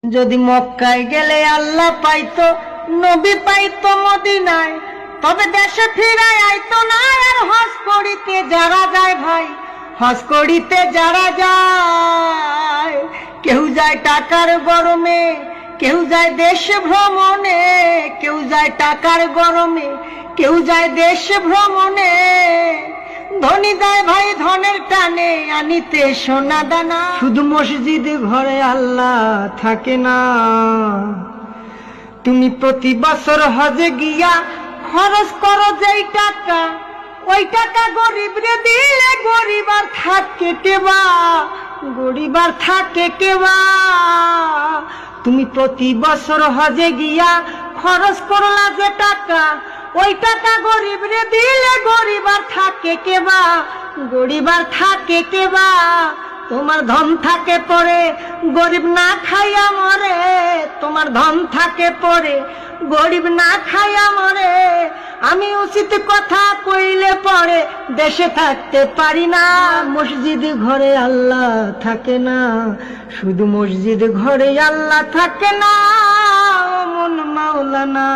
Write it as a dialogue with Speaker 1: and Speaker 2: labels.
Speaker 1: যদি মক্কায় গেলে আল্লাহ পাইতো, নবী পাইতো মদিনায়, তবে দেশে ফিরায় আইতো না। আর হজ করিতে যারা যায় ভাই, হজ করিতে যারা যায়, কেউ যায় টাকার গরমে, কেউ যায় দেশ ভ্রমণে, কেউ যায় টাকার গরমে, কেউ যায় দেশ ভ্রমণে। ধনী যায় ভাই ধনের টানে আনিতে সোনা দানা। শুধু মসজিদ ঘরে আল্লাহ থাকে না। তুমি প্রতি বছর হজে গিয়া খরচ করো যেই টাকা, ওই টাকা গরিব রে দিলে গরিব আর থাকে কেবা, গরিব আর থাকে কেবা। তুমি প্রতি বছর হজে গিয়া খরচ করলা যে টাকা, ওই টাকা গরিব রে দিলে গরিব আর থাকে কেবা, গরিব আর থাকে কেবা। তোমার ধন থাকে পরে গরিব না খাইয়া মরে, তোমার ধন থাকে পরে গরিব না খাইয়া মরে। আমি উচিত কথা কইলে পরে দেশে থাকতে পারি না। মসজিদ ঘরে আল্লাহ থাকে না, শুধু মসজিদ ঘরে আল্লাহ থাকে না। ও মন মাওলানা।